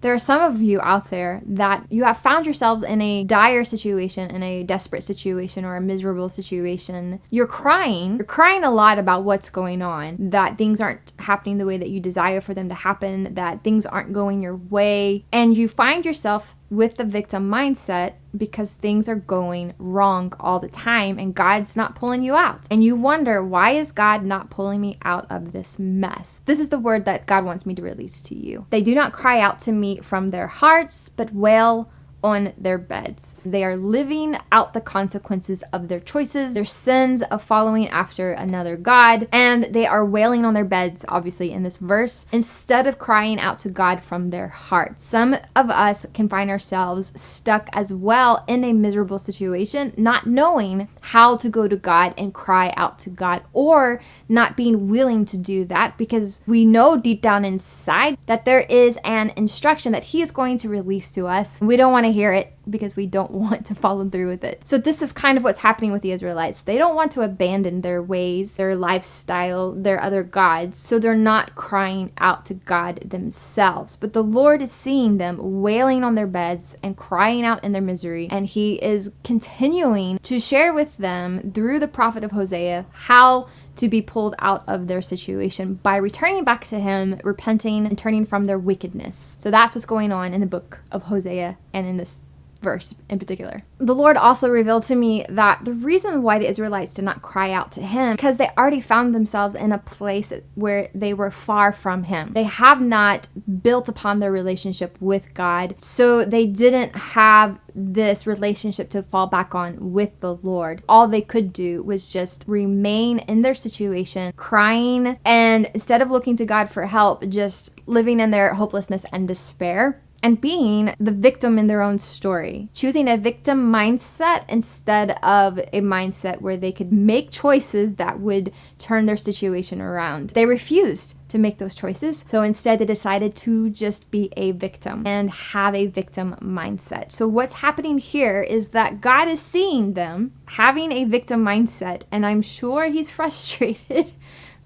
There are some of you out there that you have found yourselves in a dire situation, in a desperate situation, or a miserable situation. You're crying. You're crying a lot about what's going on, that things aren't happening the way that you desire for them to happen, that things aren't going your way. And you find yourself with the victim mindset because things are going wrong all the time and God's not pulling you out. And you wonder, why is God not pulling me out of this mess? This is the word that God wants me to release to you. They do not cry out to me from their hearts, but wail on their beds. They are living out the consequences of their choices, their sins of following after another god, and they are wailing on their beds, obviously, in this verse, instead of crying out to God from their heart. Some of us can find ourselves stuck as well in a miserable situation, not knowing how to go to God and cry out to God, or not being willing to do that because we know deep down inside that there is an instruction that He is going to release to us. We don't want to hear it because we don't want to follow through with it. So this is kind of what's happening with the Israelites. They don't want to abandon their ways, their lifestyle, their other gods, so they're not crying out to God themselves. But the Lord is seeing them wailing on their beds and crying out in their misery, and He is continuing to share with them through the prophet of Hosea how to be pulled out of their situation by returning back to Him, repenting, and turning from their wickedness. So that's what's going on in the book of Hosea and in this verse in particular. The Lord also revealed to me that the reason why the Israelites did not cry out to Him, because they already found themselves in a place where they were far from Him. They have not built upon their relationship with God, so they didn't have this relationship to fall back on with the Lord. All they could do was just remain in their situation, crying, and instead of looking to God for help, just living in their hopelessness and despair, and being the victim in their own story, choosing a victim mindset instead of a mindset where they could make choices that would turn their situation around. They refused to make those choices, so instead they decided to just be a victim and have a victim mindset. So what's happening here is that God is seeing them having a victim mindset, and I'm sure He's frustrated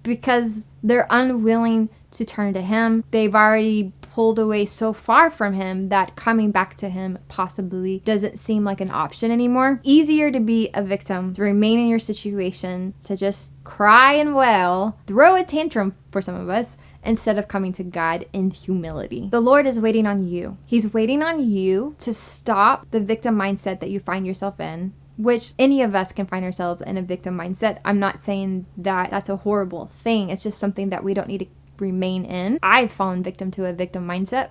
because they're unwilling to turn to Him. They've already pulled away so far from Him that coming back to Him possibly doesn't seem like an option anymore. Easier to be a victim, to remain in your situation, to just cry and wail, throw a tantrum for some of us, instead of coming to God in humility. The Lord is waiting on you. He's waiting on you to stop the victim mindset that you find yourself in, which any of us can find ourselves in a victim mindset. I'm not saying that that's a horrible thing. It's just something that we don't need to remain in. I've fallen victim to a victim mindset.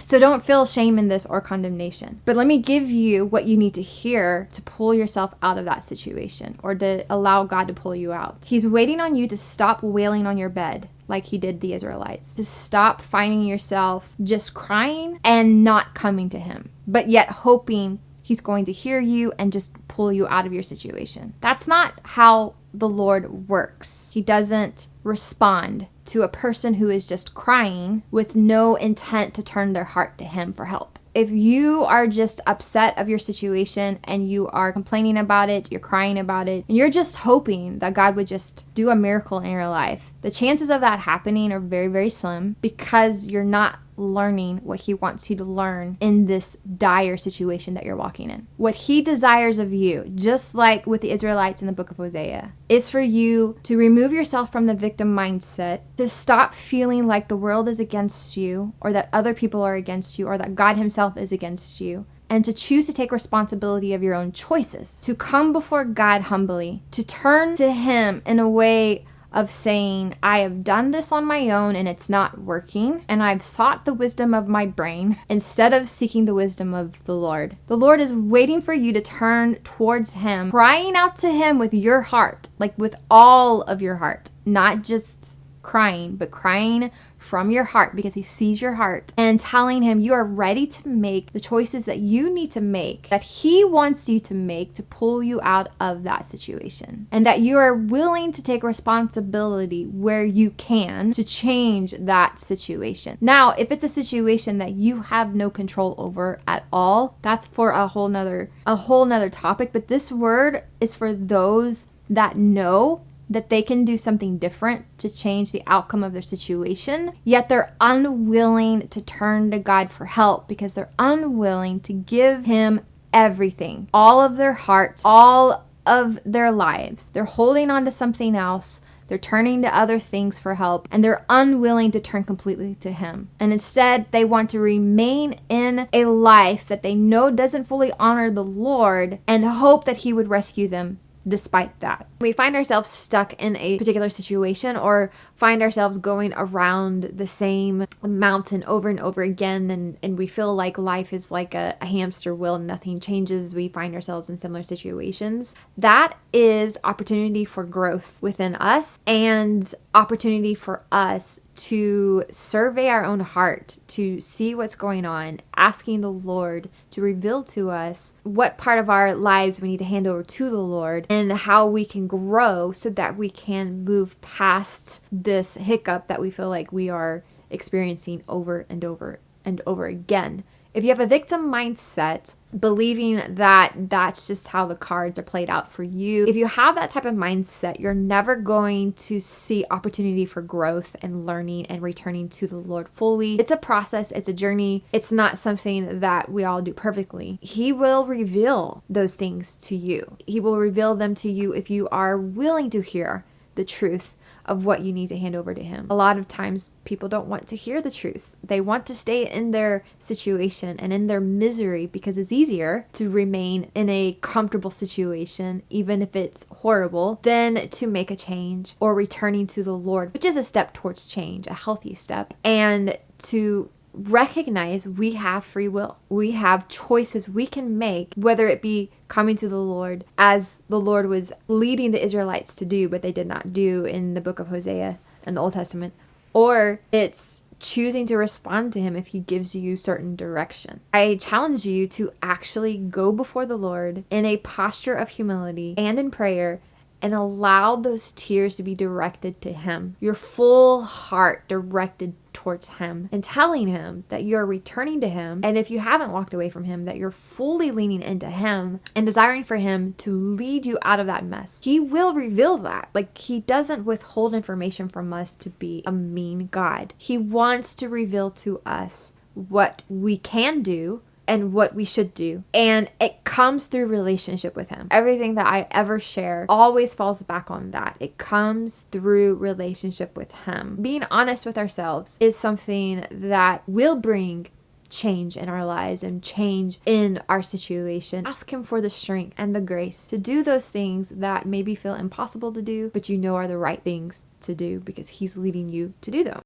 So don't feel shame in this or condemnation. But let me give you what you need to hear to pull yourself out of that situation, or to allow God to pull you out. He's waiting on you to stop wailing on your bed like He did the Israelites. To stop finding yourself just crying and not coming to Him, but yet hoping He's going to hear you and just pull you out of your situation. That's not how the Lord works. He doesn't respond to a person who is just crying with no intent to turn their heart to Him for help. If you are just upset of your situation and you are complaining about it, you're crying about it, and you're just hoping that God would just do a miracle in your life, the chances of that happening are very, very slim, because you're not learning what He wants you to learn in this dire situation that you're walking in. What He desires of you, just like with the Israelites in the book of Hosea, is for you to remove yourself from the victim mindset, to stop feeling like the world is against you, or that other people are against you, or that God Himself is against you, and to choose to take responsibility of your own choices, to come before God humbly, to turn to Him in a way of saying, I have done this on my own and it's not working, and I've sought the wisdom of my brain instead of seeking the wisdom of the Lord. The Lord is waiting for you to turn towards Him, crying out to Him with your heart, like with all of your heart, not just crying, but crying from your heart, because He sees your heart, and telling Him you are ready to make the choices that you need to make, that He wants you to make to pull you out of that situation, and that you are willing to take responsibility where you can to change that situation. Now, if it's a situation that you have no control over at all, that's for a whole nother topic, but this word is for those that know that they can do something different to change the outcome of their situation, yet they're unwilling to turn to God for help because they're unwilling to give Him everything, all of their hearts, all of their lives. They're holding on to something else. They're turning to other things for help, and they're unwilling to turn completely to Him. And instead, they want to remain in a life that they know doesn't fully honor the Lord and hope that He would rescue them despite that. We find ourselves stuck in a particular situation or find ourselves going around the same mountain over and over again, and we feel like life is like a hamster wheel and nothing changes. We find ourselves in similar situations. That is opportunity for growth within us and opportunity for us to survey our own heart, to see what's going on, asking the Lord to reveal to us what part of our lives we need to hand over to the Lord and how we can grow so that we can move past this hiccup that we feel like we are experiencing over and over and over again. If you have a victim mindset, believing that that's just how the cards are played out for you, if you have that type of mindset, you're never going to see opportunity for growth and learning and returning to the Lord fully. It's a process, it's a journey. It's not something that we all do perfectly. He will reveal those things to you. He will reveal them to you if you are willing to hear the truth of what you need to hand over to Him. A lot of times people don't want to hear the truth. They want to stay in their situation and in their misery because it's easier to remain in a comfortable situation, even if it's horrible, than to make a change or returning to the Lord, which is a step towards change, a healthy step, and to recognize we have free will. We have choices we can make, whether it be coming to the Lord as the Lord was leading the Israelites to do, but they did not do in the book of Hosea in the Old Testament, or it's choosing to respond to Him if He gives you certain direction. I challenge you to actually go before the Lord in a posture of humility and in prayer and allow those tears to be directed to Him, your full heart directed towards Him, and telling Him that you're returning to Him, and if you haven't walked away from Him, that you're fully leaning into Him and desiring for Him to lead you out of that mess. He will reveal that. Like, He doesn't withhold information from us to be a mean God. He wants to reveal to us what we can do and what we should do. And it comes through relationship with Him. Everything that I ever share always falls back on that. It comes through relationship with Him. Being honest with ourselves is something that will bring change in our lives and change in our situation. Ask Him for the strength and the grace to do those things that maybe feel impossible to do, but you know are the right things to do because He's leading you to do them.